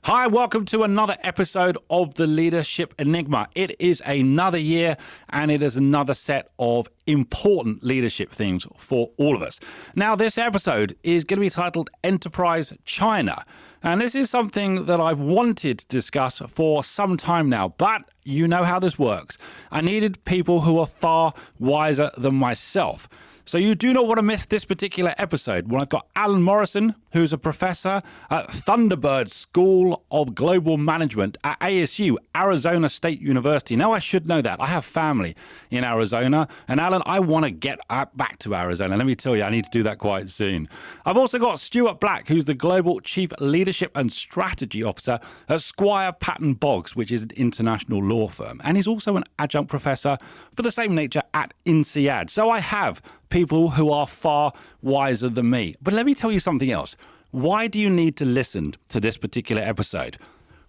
Hi, welcome to another episode of the Leadership Enigma. It is another year and it is another set of important leadership themes for all of us. Now, this episode is going to be titled Enterprise China. And this is something that I've wanted to discuss for some time now, but you know how this works. I needed people who are far wiser than myself. So you do not want to miss this particular episode when I've got Alan Morrison, who's a professor at Thunderbird School of Global Management at ASU, Arizona State University. Now, I should know that. I have family in Arizona. And Alan, I want to get back to Arizona. Let me tell you, I need to do that quite soon. I've also got Stewart Black, who's the Global Chief Leadership and Strategy Officer at Squire Patton Boggs, which is an international law firm. And he's also an adjunct professor for the same nature at INSEAD. So I have people who are far wiser than me. But let me tell you something else. Why do you need to listen to this particular episode?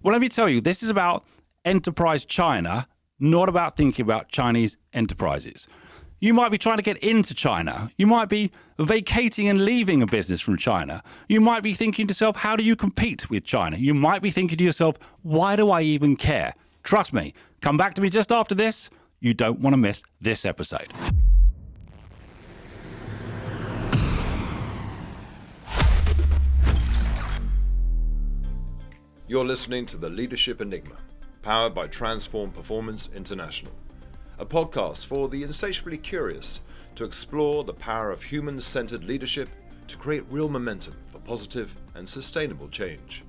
Well, let me tell you, this is about Enterprise China, not about thinking about Chinese enterprises. You might be trying to get into China. You might be vacating and leaving a business from China. You might be thinking to yourself, how do you compete with China? You might be thinking to yourself, why do I even care? Trust me, come back to me just after this. You don't want to miss this episode. You're listening to The Leadership Enigma, powered by Transform Performance International, a podcast for the insatiably curious to explore the power of human-centered leadership to create real momentum for positive and sustainable change.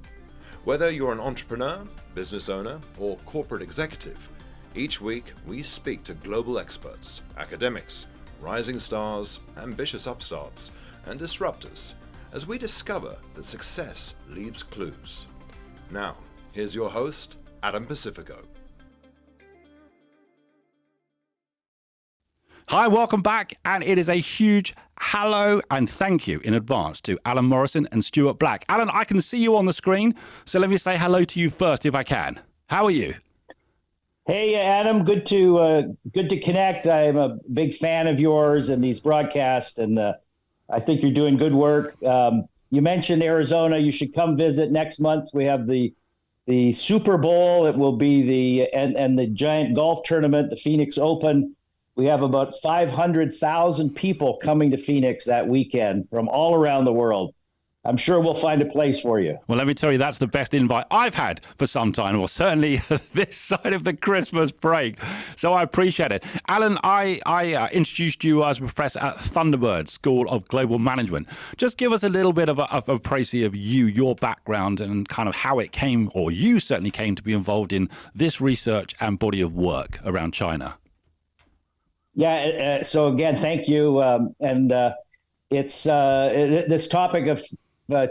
Whether you're an entrepreneur, business owner, or corporate executive, each week we speak to global experts, academics, rising stars, ambitious upstarts, and disruptors as we discover that success leaves clues. Now, here's your host, Adam Pacifico. Hi, welcome back. And it is a huge hello and thank you in advance to Alan Morrison and Stewart Black. Alan, I can see you on the screen, so let me say hello to you first if I can. How are you? Hey, Adam, good to connect. I'm a big fan of yours and these broadcasts, and I think you're doing good work. You mentioned Arizona. You should come visit next month. We have the Super Bowl. It will be and the giant golf tournament, the Phoenix Open. We have about 500,000 people coming to Phoenix that weekend from all around the world. I'm sure we'll find a place for you. Well, let me tell you, that's the best invite I've had for some time, or certainly this side of the Christmas break. So I appreciate it. Alan, I introduced you as a professor at Thunderbird School of Global Management. Just give us a little bit of a précis of you, your background, and kind of how it came, or you certainly came to be involved in this research and body of work around China. Yeah. So again, thank you. It's this topic of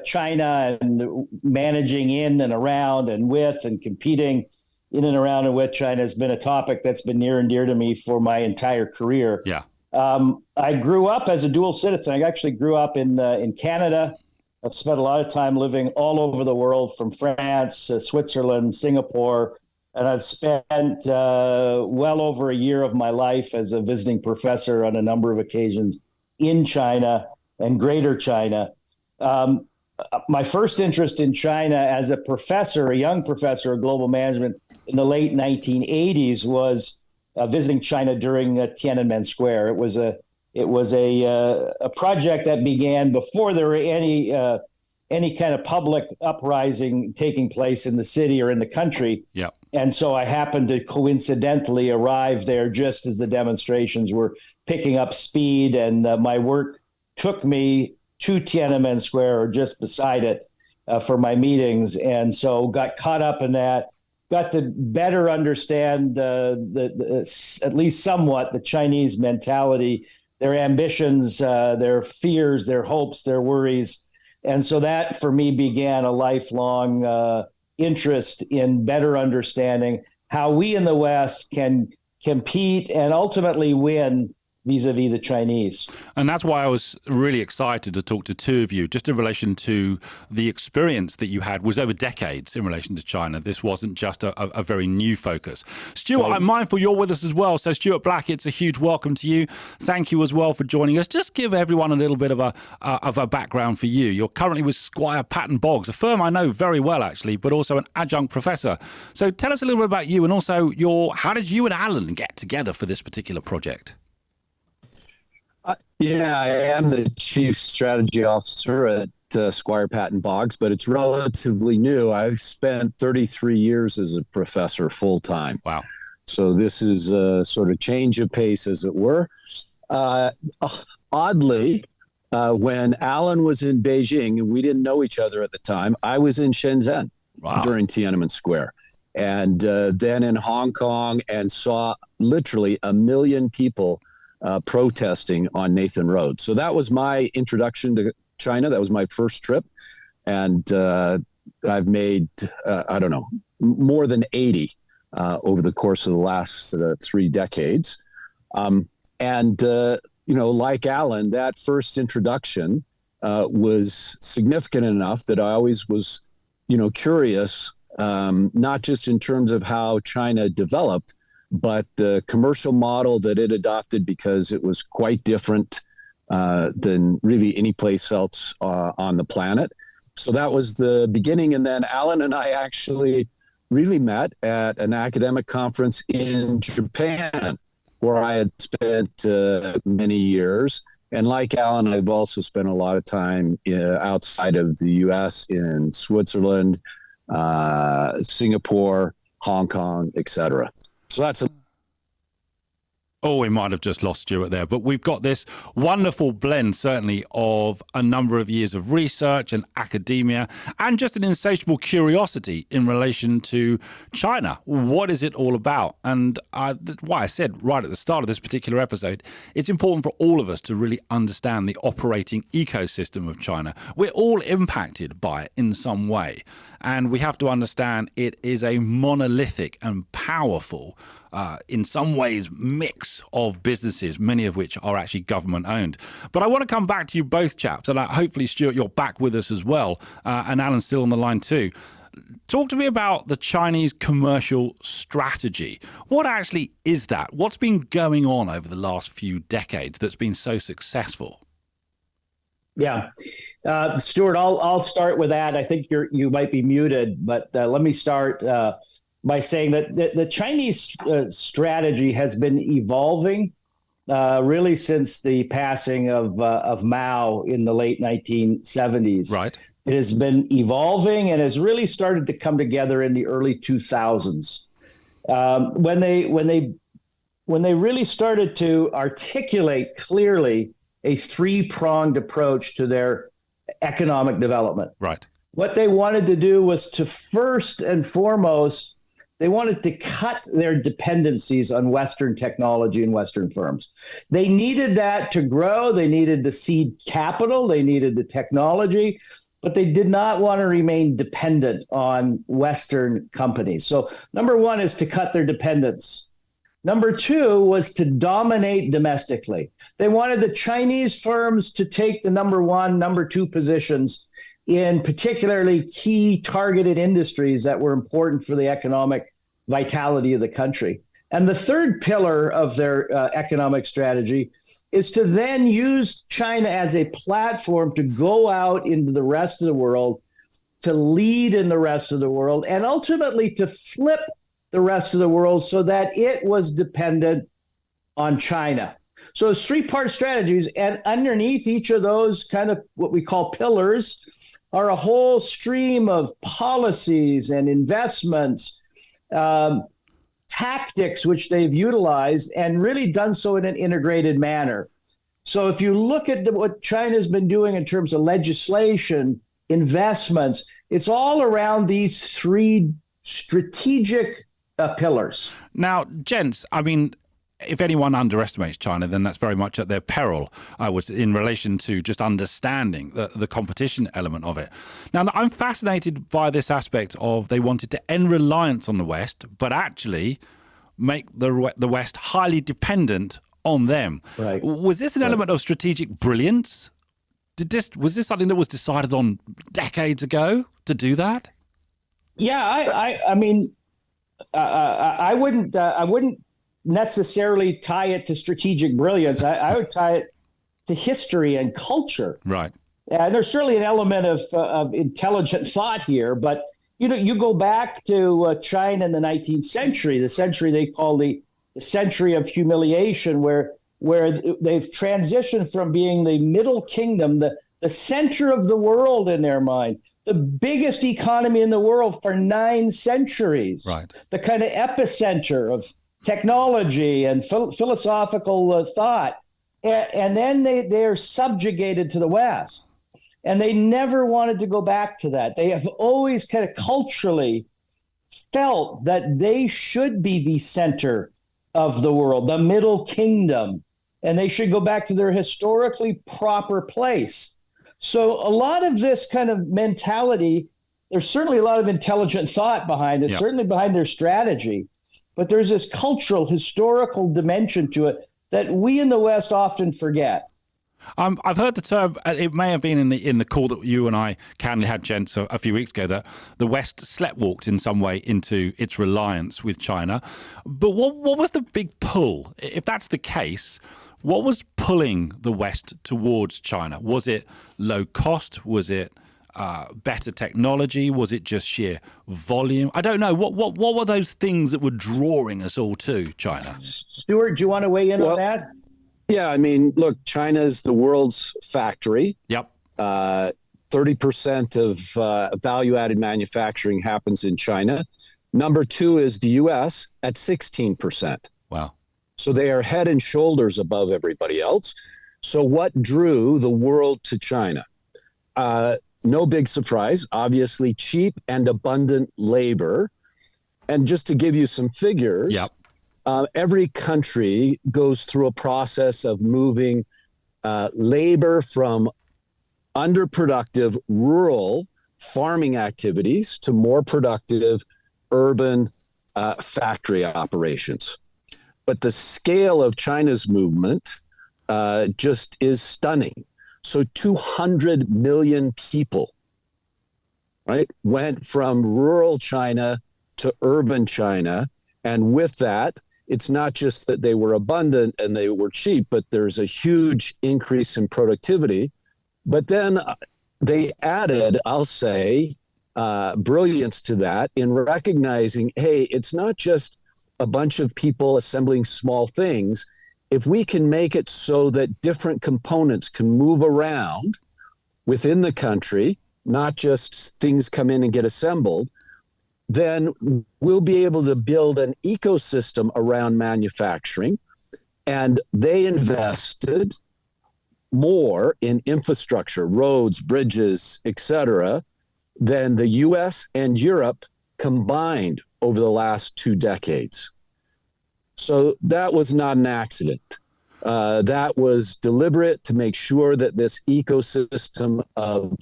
China and managing in and around and with and competing in and around and with China has been a topic that's been near and dear to me for my entire career. Yeah. I grew up as a dual citizen. I actually grew up in Canada. I've spent a lot of time living all over the world, from France, Switzerland, Singapore, and I've spent well over a year of my life as a visiting professor on a number of occasions in China and Greater China. My first interest in China as a professor, a young professor of global management in the late 1980s, was visiting China during Tiananmen Square. It was a project that began before there were any kind of public uprising taking place in the city or in the country. Yeah. And so I happened to coincidentally arrive there just as the demonstrations were picking up speed, and my work took me to Tiananmen Square or just beside it for my meetings. And so got caught up in that, got to better understand at least somewhat the Chinese mentality, their ambitions, their fears, their hopes, their worries. And so that for me began a lifelong interest in better understanding how we in the West can compete and ultimately win vis-a-vis the Chinese. And that's why I was really excited to talk to two of you, just in relation to the experience that you had was over decades in relation to China. This wasn't just a very new focus. Stuart, I'm mindful you're with us as well. So Stuart Black, it's a huge welcome to you. Thank you as well for joining us. Just give everyone a little bit of a background for you. You're currently with Squire Patton Boggs, a firm I know very well, actually, but also an adjunct professor. So tell us a little bit about you and also how did you and Alan get together for this particular project? Yeah, I am the chief strategy officer at Squire Patton Boggs, but it's relatively new. I spent 33 years as a professor full time. Wow. So this is a sort of change of pace, as it were. Oddly, when Alan was in Beijing, and we didn't know each other at the time, I was in Shenzhen during Tiananmen Square. And then in Hong Kong, and saw literally 1 million people protesting on Nathan Road. So that was my introduction to China. That was my first trip. And I've made, more than 80 over the course of the last 3 decades. Like Alan, that first introduction was significant enough that I always was, curious, not just in terms of how China developed, but the commercial model that it adopted, because it was quite different than really any place else on the planet. So that was the beginning. And then Alan and I actually really met at an academic conference in Japan, where I had spent many years. And like Alan, I've also spent a lot of time outside of the U.S. in Switzerland, Singapore, Hong Kong, etc. So that's we might have just lost Stuart there, but we've got this wonderful blend, certainly, of a number of years of research and academia and just an insatiable curiosity in relation to China. What is it all about? And why I said right at the start of this particular episode, it's important for all of us to really understand the operating ecosystem of China. We're all impacted by it in some way, and we have to understand it is a monolithic and powerful in some ways, mix of businesses, many of which are actually government owned. But I want to come back to you both, chaps, and hopefully, Stuart, you're back with us as well, and Alan's still on the line too. Talk to me about the Chinese commercial strategy. What actually is that? What's been going on over the last few decades that's been so successful? Yeah, Stuart, I'll start with that. I think you might be muted, but let me start by saying that the Chinese strategy has been evolving really since the passing of Mao in the late 1970s. Right. It has been evolving and has really started to come together in the early 2000s. When they really started to articulate clearly a 3-pronged approach to their economic development. Right. What they wanted to do was to first and foremost, they wanted to cut their dependencies on Western technology and Western firms. They needed that to grow. They needed the seed capital. They needed the technology, but they did not want to remain dependent on Western companies. So number one is to cut their dependence. Number two was to dominate domestically. They wanted the Chinese firms to take the number one, number two positions in particularly key targeted industries that were important for the economic vitality of the country. And the third pillar of their economic strategy is to then use China as a platform to go out into the rest of the world, to lead in the rest of the world, and ultimately to flip the rest of the world so that it was dependent on China. So it's 3-part strategies, and underneath each of those kind of what we call pillars are a whole stream of policies and investments, tactics which they've utilized and really done so in an integrated manner. So if you look at what China's been doing in terms of legislation, investments, it's all around these 3 strategic pillars. Now, gents, I mean, if anyone underestimates China, then that's very much at their peril, I would, in relation to just understanding the competition element of it. Now, I'm fascinated by this aspect of they wanted to end reliance on the West, but actually make the West highly dependent on them. Right. Was this an element of strategic brilliance? Was this something that was decided on decades ago to do that? Yeah, I mean, I wouldn't necessarily tie it to strategic brilliance. I would tie it to history and culture. Right. And there's certainly an element of intelligent thought here, but you go back to China in the 19th century, the century they call the century of humiliation, where they've transitioned from being the middle kingdom, the center of the world in their mind, the biggest economy in the world for 9 centuries, right? The kind of epicenter of technology and philosophical thought. And then they're subjugated to the West. And they never wanted to go back to that. They have always kind of culturally felt that they should be the center of the world, the middle kingdom, and they should go back to their historically proper place. So a lot of this kind of mentality, there's certainly a lot of intelligent thought behind it, certainly behind their strategy, but there's this cultural, historical dimension to it that we in the West often forget. I've heard the term. It may have been in the call that you and I candidly had, gents, a few weeks ago, that the West sleptwalked in some way into its reliance with China. But what was the big pull? If that's the case, what was pulling the West towards China? Was it low cost? Was it better technology? Was it just sheer volume? I don't know. What were those things that were drawing us all to China? Stewart, do you want to weigh in on that? Yeah, I mean, look, China's the world's factory. Yep. 30% of value-added manufacturing happens in China. Number 2 is the U.S. at 16%. Wow. So they are head and shoulders above everybody else. So what drew the world to China? No big surprise, obviously cheap and abundant labor. And just to give you some figures, every country goes through a process of moving labor from underproductive rural farming activities to more productive urban factory operations. But the scale of China's movement just is stunning. So 200 million people, right, went from rural China to urban China. And with that, it's not just that they were abundant and they were cheap, but there's a huge increase in productivity. But then they added, I'll say, brilliance to that in recognizing, hey, it's not just a bunch of people assembling small things. If we can make it so that different components can move around within the country, not just things come in and get assembled, then we'll be able to build an ecosystem around manufacturing. And they invested more in infrastructure, roads, bridges, et cetera, than the US and Europe combined over the last 2 decades. So that was not an accident. That was deliberate to make sure that this ecosystem of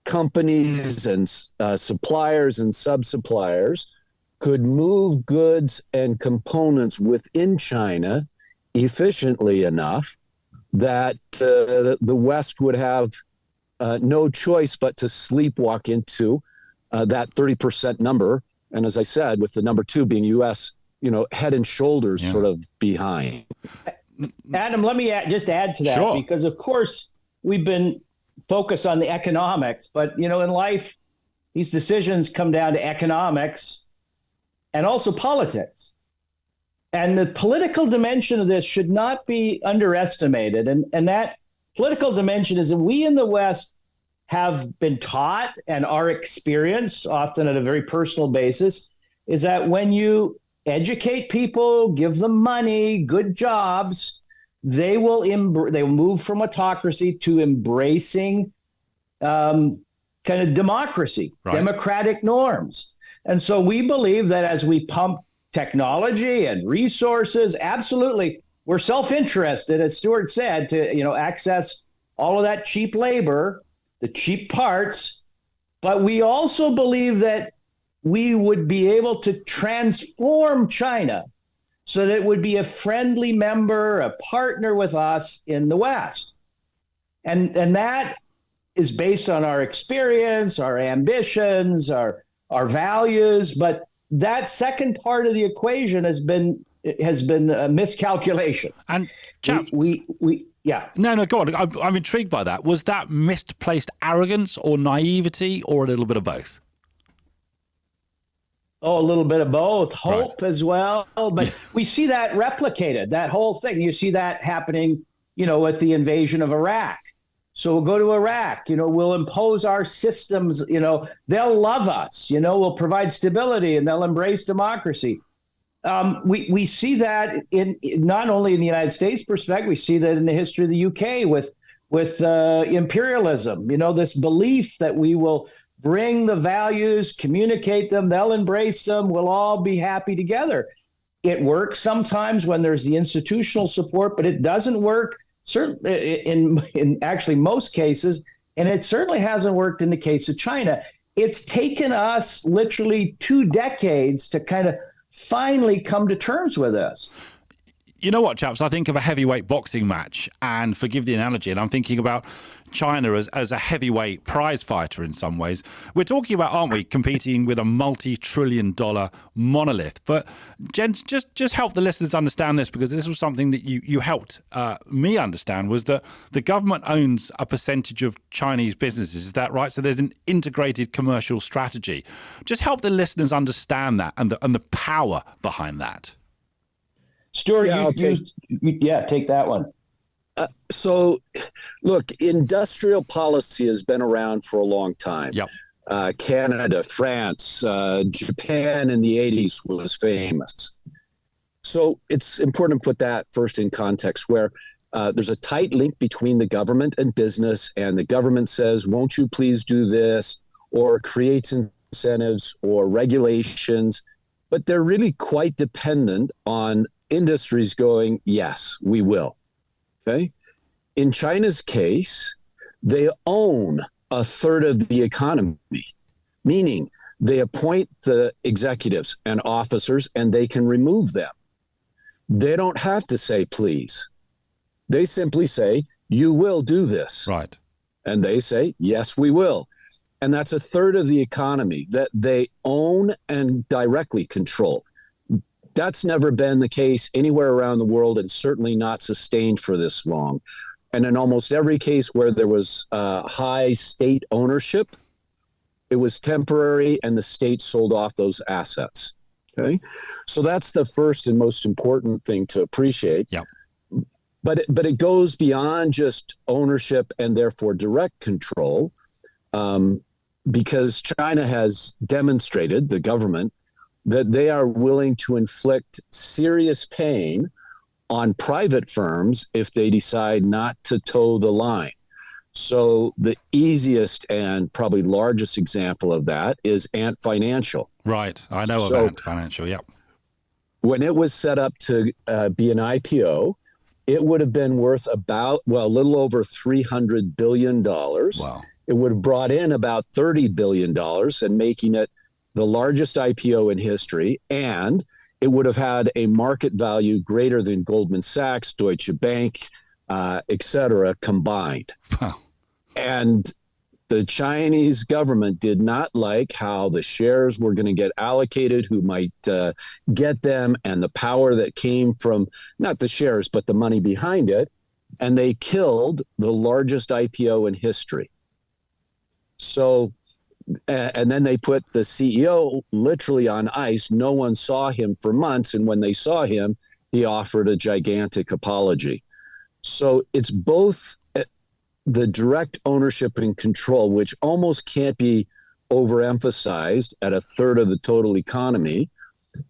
companies and suppliers and sub-suppliers could move goods and components within China efficiently enough that the West would have no choice but to sleepwalk into that 30% number. And as I said, with the number 2 being U.S., head and shoulders sort of behind. Adam, let me just add to that, because of course we've been focused on the economics, but in life, these decisions come down to economics and also politics. And the political dimension of this should not be underestimated. And that political dimension is that we in the West have been taught, and our experience, often at a very personal basis, is that when you educate people, give them money, good jobs, they will move from autocracy to embracing kind of democracy, democratic norms. And so we believe that as we pump technology and resources, absolutely, we're self-interested, as Stewart said, to access all of that cheap labor, the cheap parts, but we also believe that we would be able to transform China so that it would be a friendly member, a partner with us in the West. And that is based on our experience, our ambitions, our values. But that second part of the equation has been a miscalculation. And chaps, yeah. No, go on. I'm intrigued by that. Was that misplaced arrogance or naivety or a little bit of both? Oh, a little bit of both. Hope as well. But we see that replicated, that whole thing. You see that happening, with the invasion of Iraq. So we'll go to Iraq, we'll impose our systems, they'll love us, we'll provide stability and they'll embrace democracy. We see that in not only in the United States perspective, we see that in the history of the UK with imperialism, this belief that we will bring the values, communicate them, they'll embrace them, we'll all be happy together. It works sometimes when there's the institutional support, but it doesn't work certainly in actually most cases, and it certainly hasn't worked in the case of China. It's taken us literally 2 decades to kind of finally come to terms with this. You know what, chaps? I think of a heavyweight boxing match, and forgive the analogy, and I'm thinking about China as a heavyweight prize fighter in some ways. We're talking about, aren't we, competing with a multi-trillion-dollar monolith. But gents, just help the listeners understand this, because this was something that you helped me understand, was that the government owns a percentage of Chinese businesses. Is that right? So there's an integrated commercial strategy. Just help the listeners understand that and the power behind that. Stewart, take that one. So, look, industrial policy has been around for a long time. Yep. Canada, France, Japan in the 80s was famous. So it's important to put that first in context, where there's a tight link between the government and business, and the government says, won't you please do this, or creates incentives or regulations, but they're really quite dependent on industries going, yes, we will. Okay. In China's case, they own a third of the economy, meaning they appoint the executives and officers and they can remove them. They don't have to say, please. They simply say, you will do this. Right. And they say, yes, we will. And that's a third of the economy that they own and directly control. That's never been the case anywhere around the world, and certainly not sustained for this long. And in almost every case where there was high state ownership, it was temporary and the state sold off those assets. Okay, so that's the first and most important thing to appreciate. Yeah. But it goes beyond just ownership and therefore direct control, because China has demonstrated, the government, that they are willing to inflict serious pain on private firms if they decide not to toe the line. So the easiest and probably largest example of that is Ant Financial. Right. I know of Ant Financial, yep. When it was set up to be an IPO, it would have been worth a little over $300 billion. Wow. It would have brought in about $30 billion and making it the largest IPO in history, and it would have had a market value greater than Goldman Sachs, Deutsche Bank, et cetera, combined. Wow. And the Chinese government did not like how the shares were going to get allocated, who might get them, and the power that came from not the shares, but the money behind it. And they killed the largest IPO in history. So, and then they put the CEO literally on ice. No one saw him for months. And when they saw him, he offered a gigantic apology. So it's both the direct ownership and control, which almost can't be overemphasized at a third of the total economy.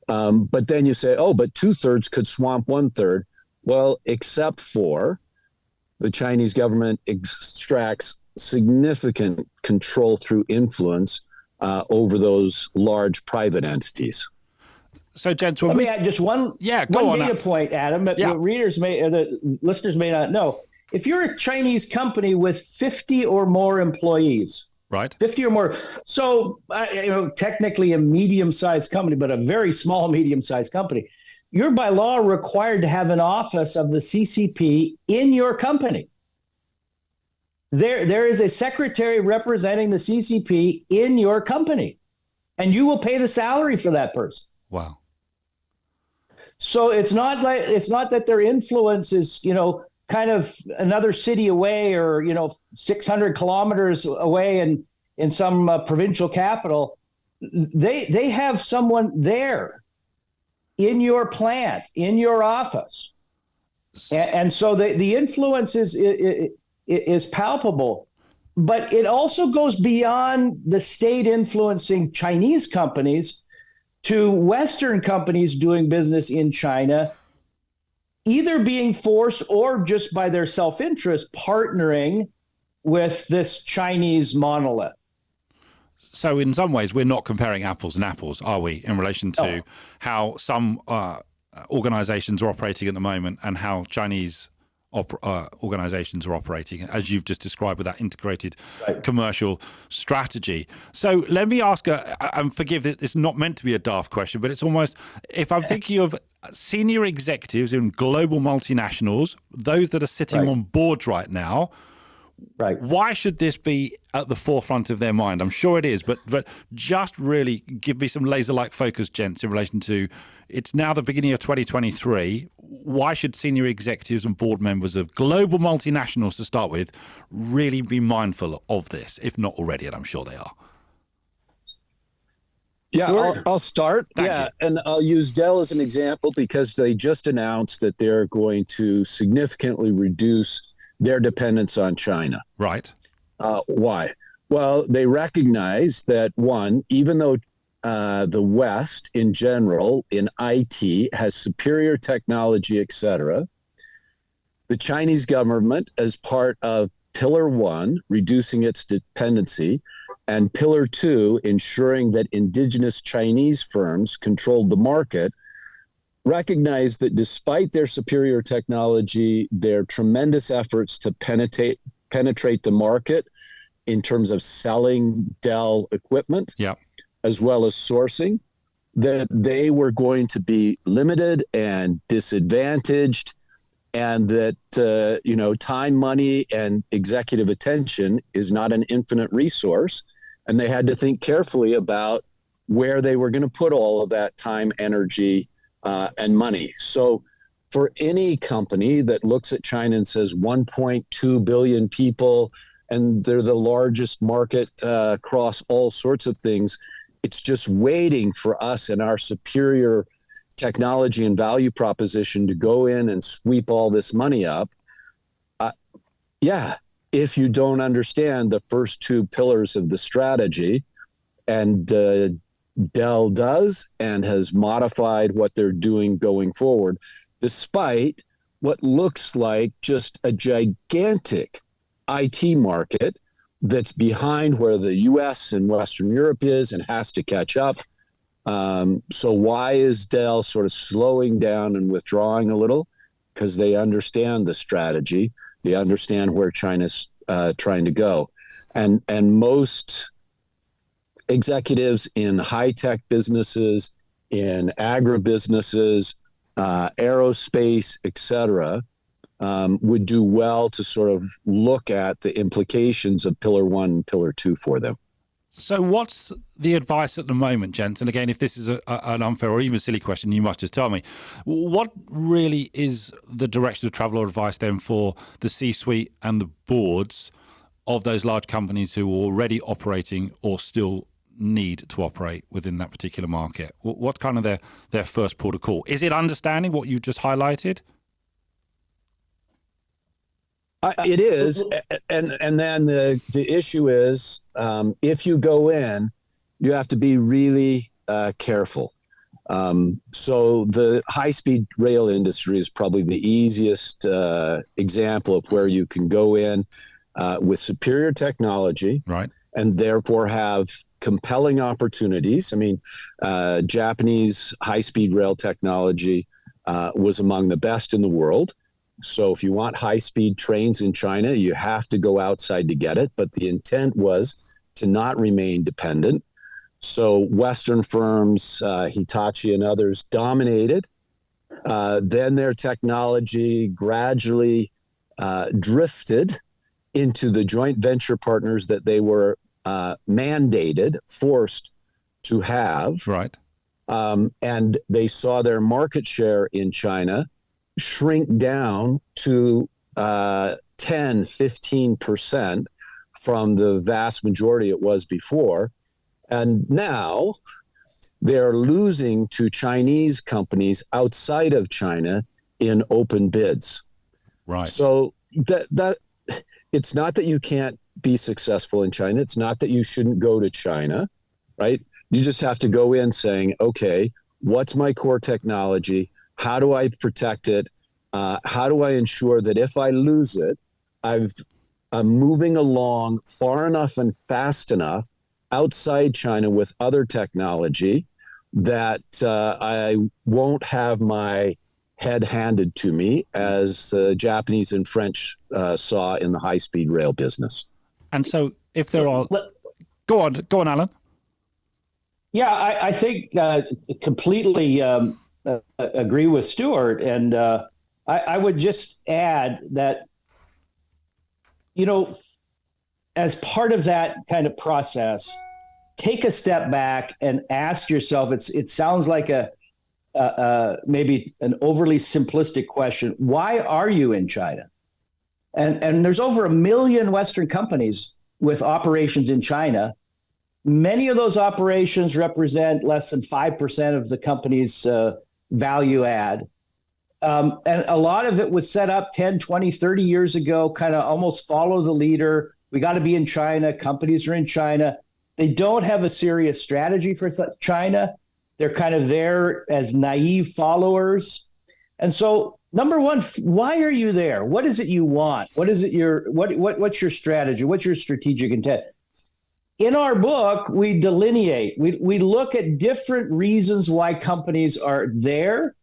But then you say, oh, but 2/3 could swamp 1/3. Well, except for the Chinese government extracts significant control through influence over those large private entities. So, gents, let me add just one data point, Adam, that the listeners may not know. If you're a Chinese company with 50 or more employees, right, 50 or more, so technically a medium-sized company, but a very small medium-sized company, you're by law required to have an office of the CCP in your company. There is a secretary representing the CCP in your company, and you will pay the salary for that person. Wow. So it's not that their influence is, kind of another city away or, 600 kilometers away in some provincial capital. They have someone there in your plant, in your office. And so the influence is palpable, but it also goes beyond the state influencing Chinese companies to Western companies doing business in China, either being forced or just by their self-interest partnering with this Chinese monolith. So in some ways, we're not comparing apples and apples, are we, in relation to how some organizations are operating at the moment and how Chinese organizations are operating, as you've just described, with that integrated commercial strategy. So let me ask, and forgive that it's not meant to be a daft question, but it's almost, if I'm thinking of senior executives in global multinationals, those that are sitting on boards right now, why should this be at the forefront of their mind? I'm sure it is, but just really give me some laser-like focus, gents, in relation to, it's now the beginning of 2023. Why should senior executives and board members of global multinationals, to start with, really be mindful of this, if not already, and I'm sure they are? Yeah, I'll start. Thank you. And I'll use Dell as an example because they just announced that they're going to significantly reduce their dependence on China. Right. Why? Well, they recognize that, one, even though the West in general in IT has superior technology, et cetera, the Chinese government, as part of Pillar 1, reducing its dependency, and Pillar 2, ensuring that indigenous Chinese firms controlled the market, recognize that despite their superior technology, their tremendous efforts to penetrate the market in terms of selling Dell equipment, as well as sourcing, that they were going to be limited and disadvantaged, and that time, money, and executive attention is not an infinite resource, and they had to think carefully about where they were going to put all of that time, energy, and money. So for any company that looks at China and says 1.2 billion people, and they're the largest market across all sorts of things, it's just waiting for us and our superior technology and value proposition to go in and sweep all this money up. If you don't understand the first two pillars of the strategy, and Dell does and has modified what they're doing going forward, despite what looks like just a gigantic IT market that's behind where the US and Western Europe is and has to catch up. So why is Dell sort of slowing down and withdrawing a little? Because they understand the strategy. They understand where China's trying to go. And most executives in high-tech businesses, in agribusinesses, aerospace, et cetera, would do well to sort of look at the implications of Pillar 1 and Pillar 2 for them. So what's the advice at the moment, gents? And again, if this is an unfair or even silly question, you must just tell me. What really is the direction of travel or advice then for the C-suite and the boards of those large companies who are already operating or still need to operate within that particular market? What's kind of their first port of call? Is it understanding what you just highlighted? It is, and then the issue is, if you go in, you have to be really careful. So the high-speed rail industry is probably the easiest example of where you can go in with superior technology, right, and therefore have compelling opportunities. I mean, Japanese high-speed rail technology was among the best in the world. So if you want high-speed trains in China, you have to go outside to get it. But the intent was to not remain dependent. So Western firms, Hitachi and others, dominated Then their technology gradually drifted into the joint venture partners that they were mandated, forced to have. Right. And they saw their market share in China shrink down to 10-15% from the vast majority it was before. And now they're losing to Chinese companies outside of China in open bids. Right. So that it's not that you can't be successful in China. It's not that you shouldn't go to China, right? You just have to go in saying, okay, what's my core technology? How do I protect it? How do I ensure that if I lose it, I'm moving along far enough and fast enough outside China with other technology that I won't have my head handed to me, as the Japanese and French saw in the high-speed rail business. And so if there are... Go on, Alan. Yeah, I think completely agree with Stewart. And I would just add that, as part of that kind of process, take a step back and ask yourself, it sounds like maybe an overly simplistic question. Why are you in China? And there's over 1 million Western companies with operations in China. Many of those operations represent less than 5% of the company's value add. And a lot of it was set up 10, 20, 30 years ago, kind of almost follow the leader. We got to be in China. Companies are in China. They don't have a serious strategy for China. They're kind of there as naive followers. And so, number one, why are you there? What is it you want? What is it what's your strategy? What's your strategic intent? In our book, we delineate. We look at different reasons why companies are there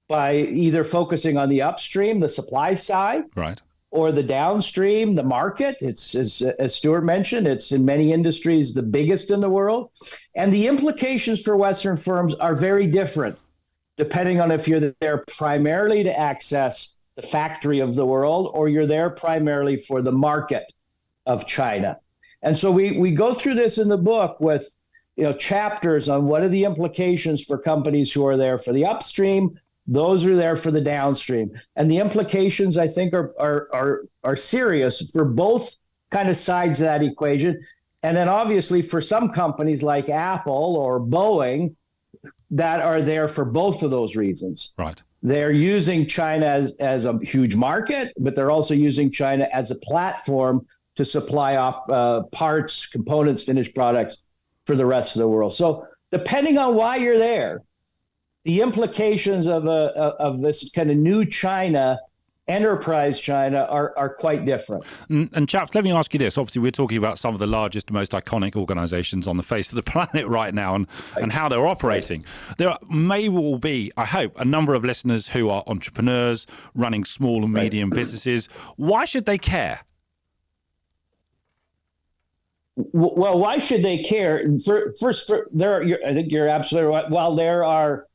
by either focusing on the upstream, the supply side, right, or the downstream, the market. It's as Stewart mentioned, it's in many industries the biggest in the world. And the implications for Western firms are very different, depending on if you're there primarily to access the factory of the world or you're there primarily for the market of China. And so we go through this in the book with chapters on what are the implications for companies who are there for the upstream, those are there for the downstream. And the implications, I think, are serious for both kind of sides of that equation. And then obviously for some companies like Apple or Boeing that are there for both of those reasons. Right. They're using China as a huge market, but they're also using China as a platform to supply parts, components, finished products for the rest of the world. So depending on why you're there, the implications of this kind of new China, enterprise China, are quite different. And chaps, let me ask you this. Obviously, we're talking about some of the largest, most iconic organizations on the face of the planet right now and how they're operating. There may well be, I hope, a number of listeners who are entrepreneurs running small and medium businesses. Why should they care? Well, why should they care? First, I think you're absolutely right. While there are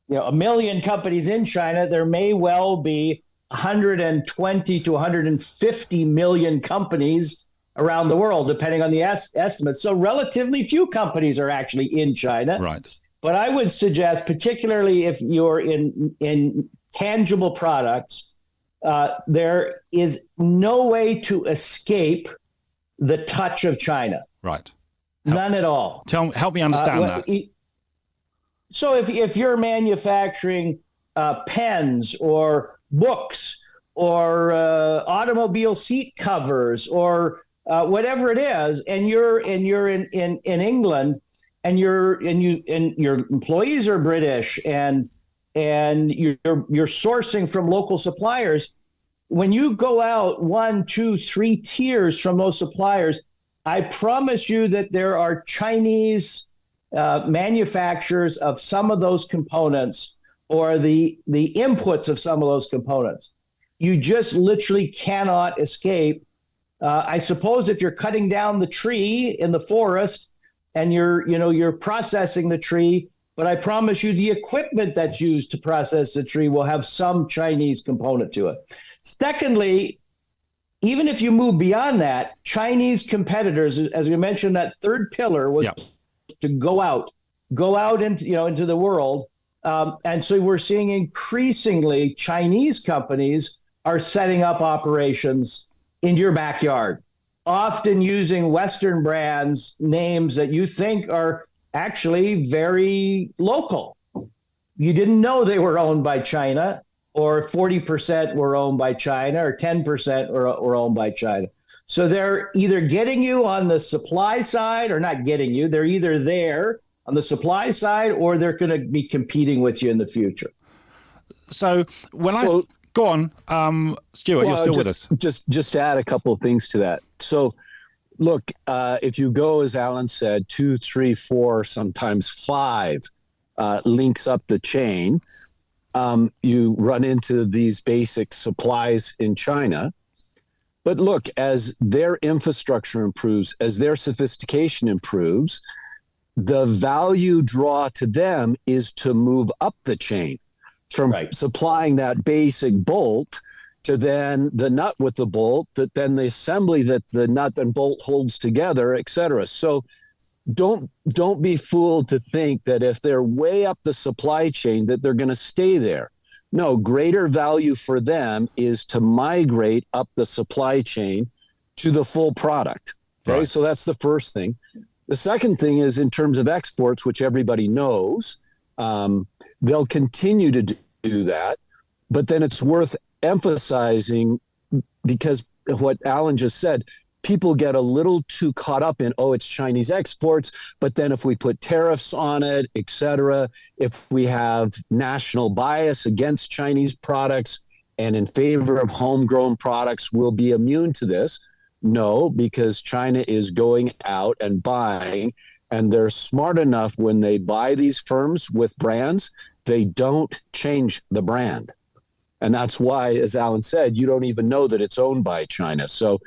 1 million companies in China, there may well be 120 to 150 million companies around the world, depending on the estimates. So relatively few companies are actually in China. Right. But I would suggest, particularly if you're in tangible products, there is no way to escape the touch of China. Right. None at all. Help me understand that. So if you're manufacturing pens or books or automobile seat covers or whatever it is, and you're in England, and your employees are British, and you're sourcing from local suppliers, when you go out 1, 2, 3 tiers from those suppliers, I promise you that there are Chinese manufacturers of some of those components or the inputs of some of those components. You just literally cannot escape. I suppose if you're cutting down the tree in the forest and you're processing the tree, but I promise you the equipment that's used to process the tree will have some Chinese component to it. Secondly, even if you move beyond that, Chinese competitors, as we mentioned, that third pillar was to go out into the world. And so we're seeing increasingly Chinese companies are setting up operations in your backyard, often using Western brands, names that you think are actually very local. You didn't know they were owned by China, or 40% were owned by China, or 10% were owned by China. So they're either getting you on the supply side or not getting you. They're either there on the supply side or they're going to be competing with you in the future. So go on, Stewart, you're still with us. Just to add a couple of things to that. So look, if you go, as Alan said, 2, 3, 4, sometimes 5 links up the chain, you run into these basic supplies in China. But look, as their infrastructure improves, as their sophistication improves, the value draw to them is to move up the chain from supplying that basic bolt to then the nut with the bolt, that then the assembly that the nut and bolt holds together, et cetera. So don't be fooled to think that if they're way up the supply chain that they're going to stay there. No, greater value for them is to migrate up the supply chain to the full product. Okay, right. So that's the first thing. The second thing is in terms of exports, which everybody knows, they'll continue to do that. But then it's worth emphasizing, because what Alan just said, people get a little too caught up in, it's Chinese exports, but then if we put tariffs on it, et cetera, if we have national bias against Chinese products and in favor of homegrown products, we'll be immune to this. No, because China is going out and buying, and they're smart enough when they buy these firms with brands, they don't change the brand. And that's why, as Alan said, you don't even know that it's owned by China. So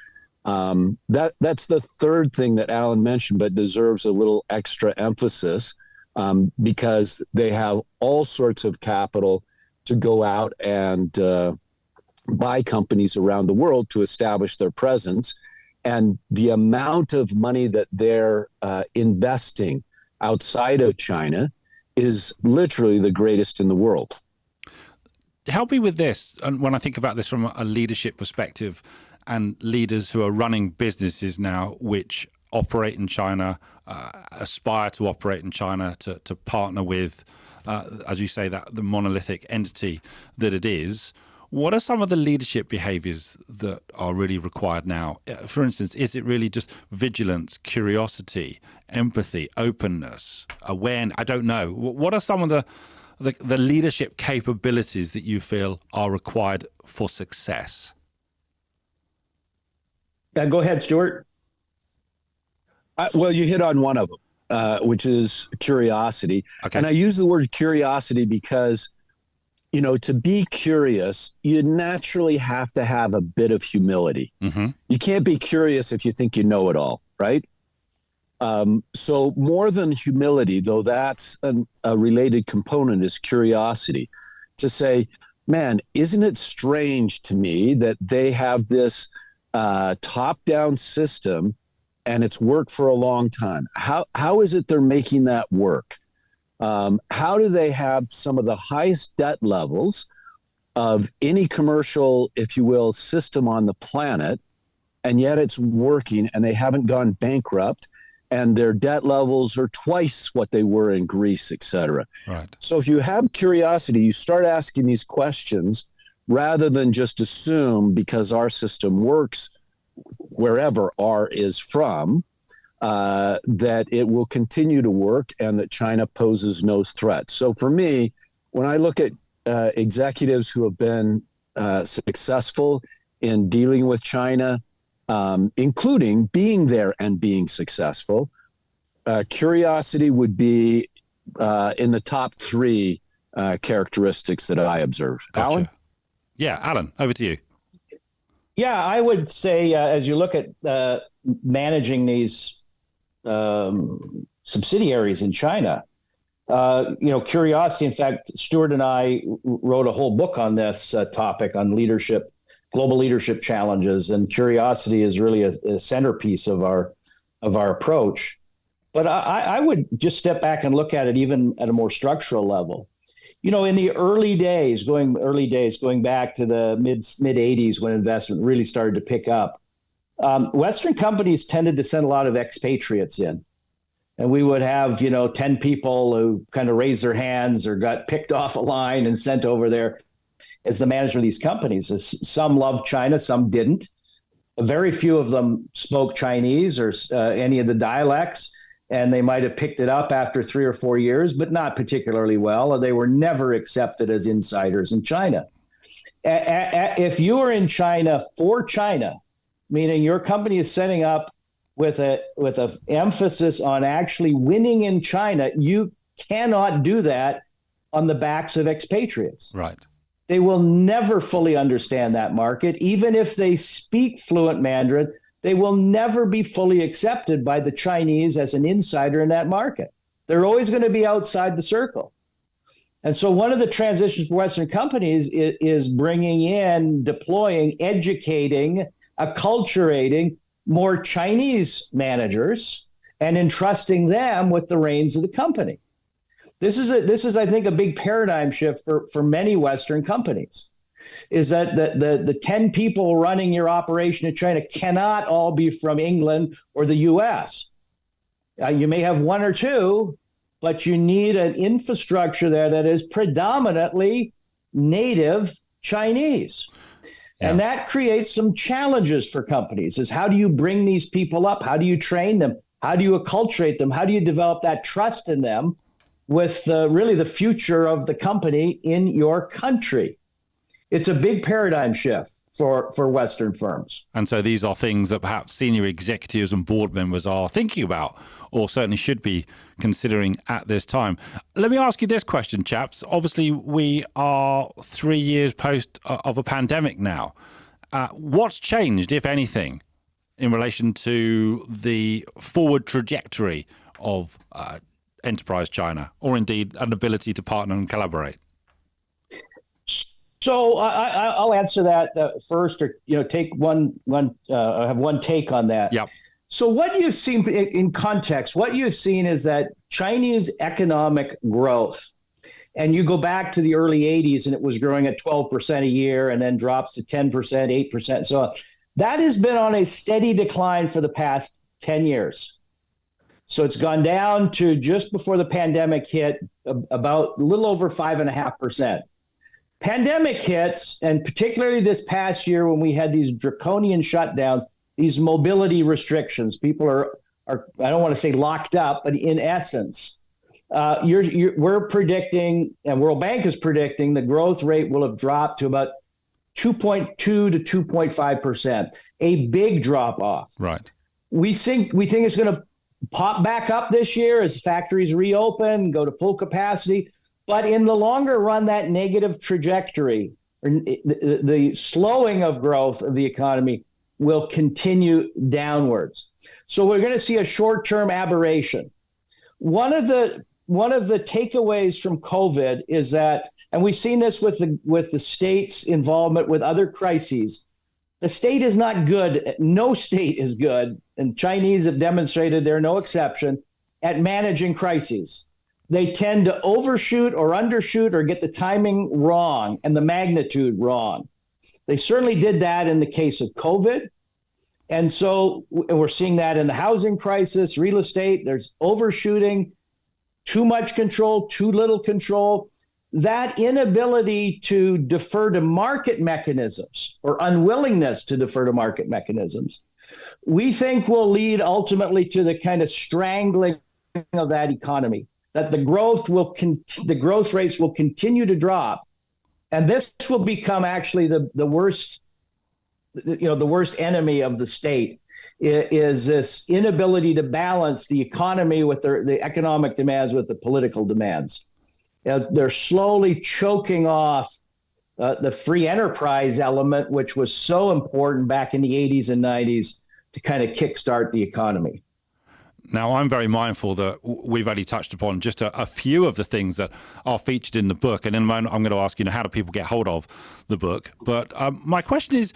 that's the third thing that Alan mentioned, but deserves a little extra emphasis, because they have all sorts of capital to go out and buy companies around the world to establish their presence. And the amount of money that they're investing outside of China is literally the greatest in the world. Help me with this. And when I think about this from a leadership perspective, and leaders who are running businesses now which operate in China, aspire to operate in China, to partner with, as you say, that the monolithic entity that it is, what are some of the leadership behaviors that are really required now? For instance, is it really just vigilance, curiosity, empathy, openness, awareness? I don't know. What are some of the leadership capabilities that you feel are required for success? Go ahead, Stewart. Well, you hit on one of them, which is curiosity. Okay. And I use the word curiosity because, to be curious, you naturally have to have a bit of humility. Mm-hmm. You can't be curious if you think you know it all, right? So more than humility, though that's a related component, is curiosity. To say, man, isn't it strange to me that they have this top-down system and it's worked for a long time? How is it they're making that work? How do they have some of the highest debt levels of any commercial, if you will, system on the planet, and yet it's working and they haven't gone bankrupt, and their debt levels are twice what they were in Greece, et cetera. Right. So if you have curiosity, you start asking these questions rather than just assume because our system works wherever R is from, that it will continue to work and that China poses no threat. So for me, when I look at executives who have been successful in dealing with China, including being there and being successful, curiosity would be in the top 3 characteristics that I observe. Gotcha. Alan? Yeah, Alan, over to you. Yeah, I would say as you look at managing these subsidiaries in China, curiosity. In fact, Stewart and I wrote a whole book on this topic, on leadership, global leadership challenges, and curiosity is really a centerpiece of our approach. But I would just step back and look at it even at a more structural level. In the early days, going back to the mid '80s when investment really started to pick up, Western companies tended to send a lot of expatriates in. And we would have, 10 people who kind of raised their hands or got picked off a line and sent over there as the manager of these companies. Some loved China, some didn't. Very few of them spoke Chinese or any of the dialects, and they might have picked it up after 3 or 4 years, but not particularly well. They were never accepted as insiders in China. If you are in China for China, meaning your company is setting up with a emphasis on actually winning in China, you cannot do that on the backs of expatriates. Right. They will never fully understand that market. Even if they speak fluent Mandarin, they will never be fully accepted by the Chinese as an insider in that market. They're always going to be outside the circle. And so one of the transitions for Western companies is bringing in, deploying, educating, acculturating more Chinese managers and entrusting them with the reins of the company. This is, I think, a big paradigm shift for many Western companies, is that the 10 people running your operation in China cannot all be from England or the US. You may have one or two, but you need an infrastructure there that is predominantly native Chinese. Yeah. And that creates some challenges for companies, is how do you bring these people up? How do you train them? How do you acculturate them? How do you develop that trust in them with really the future of the company in your country? It's a big paradigm shift for Western firms. And so these are things that perhaps senior executives and board members are thinking about, or certainly should be considering at this time. Let me ask you this question, chaps. Obviously, we are 3 years post of a pandemic now. What's changed, if anything, in relation to the forward trajectory of Enterprise China, or indeed an ability to partner and collaborate? So I'll answer that first, or take I have one take on that. Yeah. So what you've seen in context, what you've seen is that Chinese economic growth, and you go back to the early 80s and it was growing at 12% a year and then drops to 10%, 8%. So that has been on a steady decline for the past 10 years. So it's gone down to, just before the pandemic hit, about a little over 5.5%. Pandemic hits, and particularly this past year when we had these draconian shutdowns, these mobility restrictions, people are I don't want to say locked up, but in essence, we're predicting, and World Bank is predicting, the growth rate will have dropped to about 2.2 to 2.5%, a big drop off. Right. We think it's going to pop back up this year as factories reopen, go to full capacity. But in the longer run, that negative trajectory, or the slowing of growth of the economy, will continue downwards. So we're going to see a short-term aberration. One of the takeaways from COVID is that, and we've seen this with the state's involvement with other crises, the state is not good. No state is good, and Chinese have demonstrated they're no exception at managing crises. They tend to overshoot or undershoot or get the timing wrong and the magnitude wrong. They certainly did that in the case of COVID. And so we're seeing that in the housing crisis, real estate. There's overshooting, too much control, too little control. That inability to defer to market mechanisms, or unwillingness to defer to market mechanisms, we think will lead ultimately to the kind of strangling of that economy, that the growth rates will continue to drop. And this will become actually the worst, the worst enemy of the state, is this inability to balance the economy with the economic demands with the political demands. They're slowly choking off the free enterprise element, which was so important back in the 80s and 90s to kind of kickstart the economy. Now, I'm very mindful that we've only touched upon just a few of the things that are featured in the book. And in a moment, I'm going to ask, how do people get hold of the book? But my question is,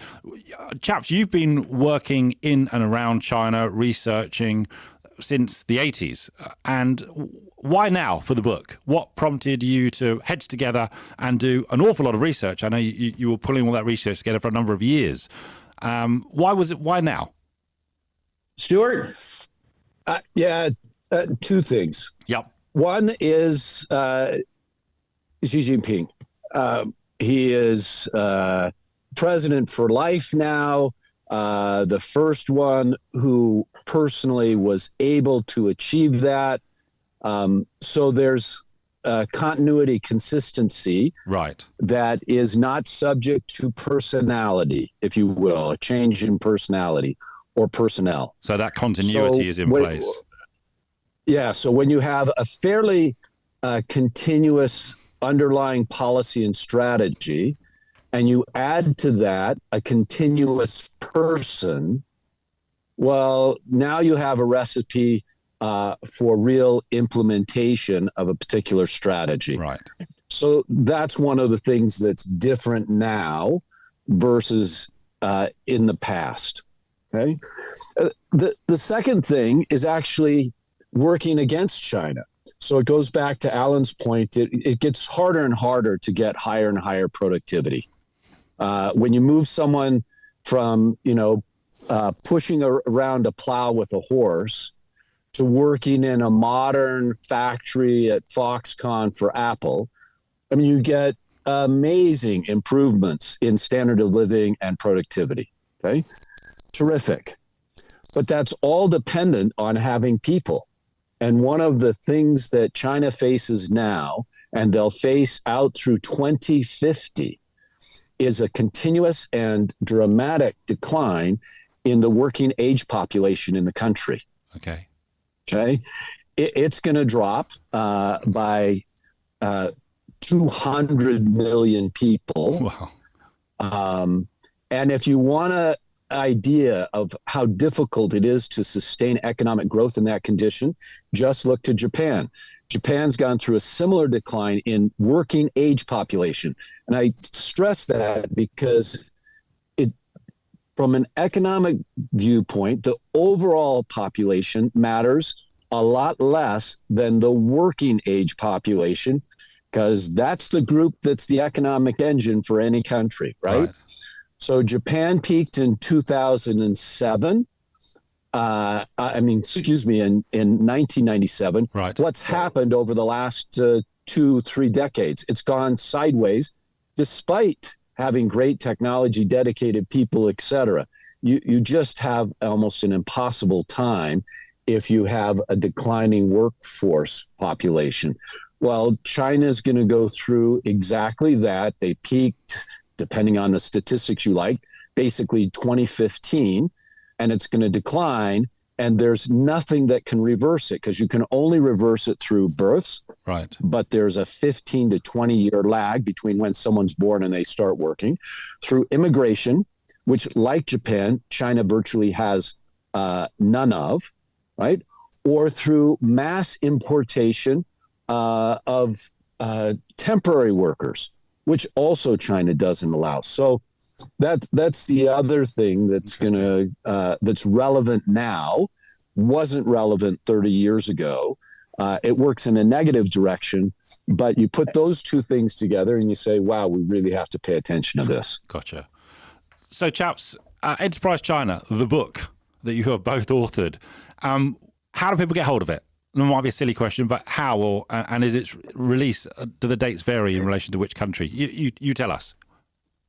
chaps, you've been working in and around China, researching since the 80s. And why now for the book? What prompted you to heads together and do an awful lot of research? I know you were pulling all that research together for a number of years. Why now? Stewart? Two things. Yep. One is Xi Jinping. He is president for life now, the first one who personally was able to achieve that. So there's continuity, consistency, right, that is not subject to personality, if you will, a change in personality or personnel. So that continuity is in place. Yeah. So when you have a fairly continuous underlying policy and strategy, and you add to that a continuous person, well, now you have a recipe for real implementation of a particular strategy. Right. So that's one of the things that's different now versus in the past. Okay. The second thing is actually working against China. So it goes back to Alan's point. It gets harder and harder to get higher and higher productivity. When you move someone from, pushing around a plow with a horse to working in a modern factory at Foxconn for Apple, you get amazing improvements in standard of living and productivity. Okay. Terrific. But that's all dependent on having people. And one of the things that China faces now, and they'll face out through 2050, is a continuous and dramatic decline in the working age population in the country. Okay. It's going to drop by 200 million people. Wow. And if you want an idea of how difficult it is to sustain economic growth in that condition, just look to Japan. Japan's gone through a similar decline in working age population. And I stress that because from an economic viewpoint, the overall population matters a lot less than the working age population, because that's the group that's the economic engine for any country, right? So Japan peaked in 2007. In 1997. Right. What's happened over the last 2-3 decades? It's gone sideways, despite having great technology, dedicated people, et cetera. You just have almost an impossible time if you have a declining workforce population. Well, China's going to go through exactly that. They peaked, depending on the statistics you like, basically 2015, and it's going to decline. And there's nothing that can reverse it, because you can only reverse it through births. Right. But there's a 15 to 20 year lag between when someone's born and they start working, through immigration, which, like Japan, China virtually has none of, right? Or through mass importation of temporary workers, which also China doesn't allow. So that's the other thing that's that's relevant now, wasn't relevant 30 years ago. It works in a negative direction, but you put those two things together and you say, wow, we really have to pay attention to this. Gotcha. So, chaps, Enterprise China, the book that you have both authored, how do people get hold of it? It might be a silly question, but how, and is its release, do the dates vary in relation to which country? You tell us.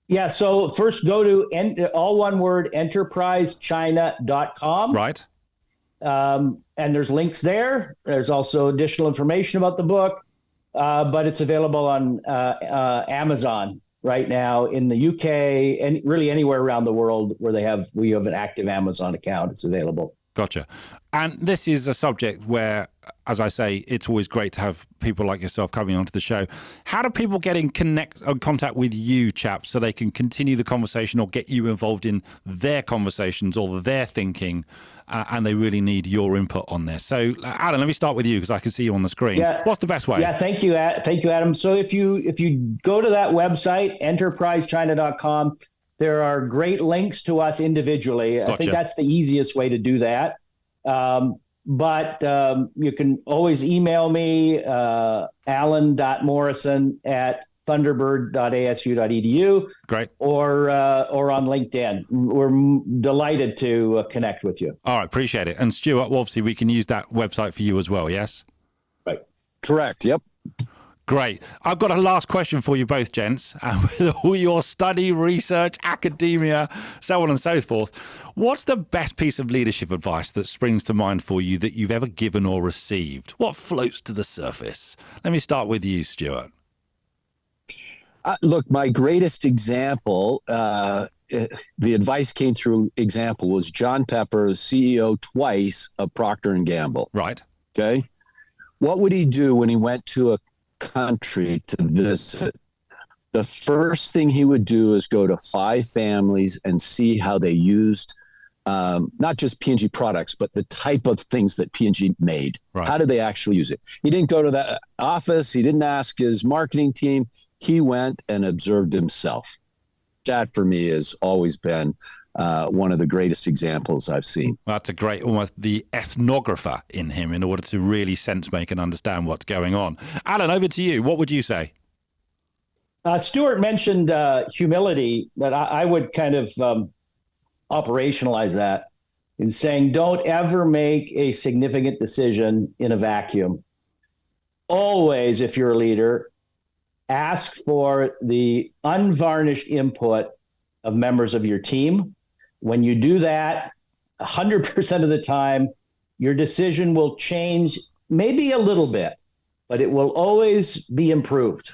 Yeah, so first go to all one word, enterprisechina.com. Right. And there's links there. There's also additional information about the book, but it's available on Amazon right now in the UK and really anywhere around the world where we have an active Amazon account. It's available. Gotcha. And this is a subject where, as I say, it's always great to have people like yourself coming onto the show. How do people get in contact with you, chaps, so they can continue the conversation or get you involved in their conversations or their thinking and they really need your input on this. So, Alan, let me start with you because I can see you on the screen. Yeah. What's the best way? Yeah, thank you, Adam. So if you go to that website, enterprisechina.com, there are great links to us individually. Gotcha. I think that's the easiest way to do that. But you can always email me, alan.morrison@thunderbird.asu.edu. Great. Or on LinkedIn. We're delighted to connect with you. All right, appreciate it. And Stewart, obviously, we can use that website for you as well, yes? Right. Correct. Yep. Great. I've got a last question for you both, gents. With all your study, research, academia, so on and so forth, what's the best piece of leadership advice that springs to mind for you that you've ever given or received? What floats to the surface? Let me start with you, Stewart. Look, my greatest example, the advice came through example, was John Pepper, CEO twice of Procter & Gamble. Right. Okay. What would he do when he went to a country to visit? The first thing he would do is go to 5 families and see how they used not just P&G products, but the type of things that P&G made. Right. How did they actually use it? He didn't go to that office. He didn't ask his marketing team. He went and observed himself. That, for me, has always been one of the greatest examples I've seen. Well, that's a great, almost the ethnographer in him in order to really sense make and understand what's going on. Alan, over to you. What would you say? Stewart mentioned humility, but I would kind of operationalize that in saying don't ever make a significant decision in a vacuum. Always, if you're a leader, ask for the unvarnished input of members of your team. When you do that, 100% of the time, your decision will change maybe a little bit, but it will always be improved.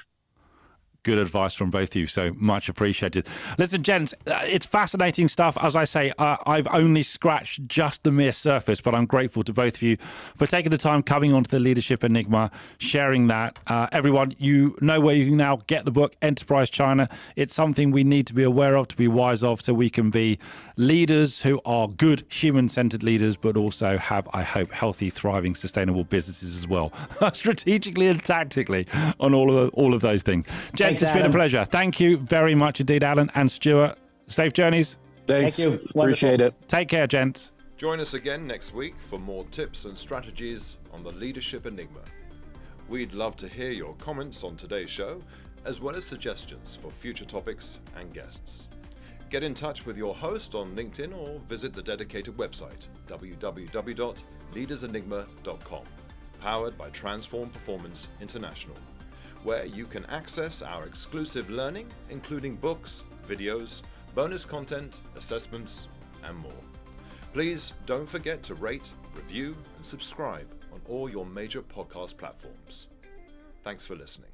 Good advice from both of you, so much appreciated. Listen, gents, it's fascinating stuff. As I say, I've only scratched just the mere surface, but I'm grateful to both of you for taking the time, coming onto the Leadership Enigma, sharing that. Everyone, you know where you can now get the book, Enterprise China. It's something we need to be aware of, to be wise of, so we can be leaders who are good, human-centered leaders, but also have, I hope, healthy, thriving, sustainable businesses as well, strategically and tactically on all of those things. Gents, it's been a pleasure. Thank you very much indeed, Alan and Stewart. Safe journeys. Thanks. Thank you. Appreciate it. Take care, gents. Join us again next week for more tips and strategies on the Leadership Enigma. We'd love to hear your comments on today's show, as well as suggestions for future topics and guests. Get in touch with your host on LinkedIn or visit the dedicated website, www.leadersenigma.com, powered by Transform Performance International, where you can access our exclusive learning, including books, videos, bonus content, assessments, and more. Please don't forget to rate, review, and subscribe on all your major podcast platforms. Thanks for listening.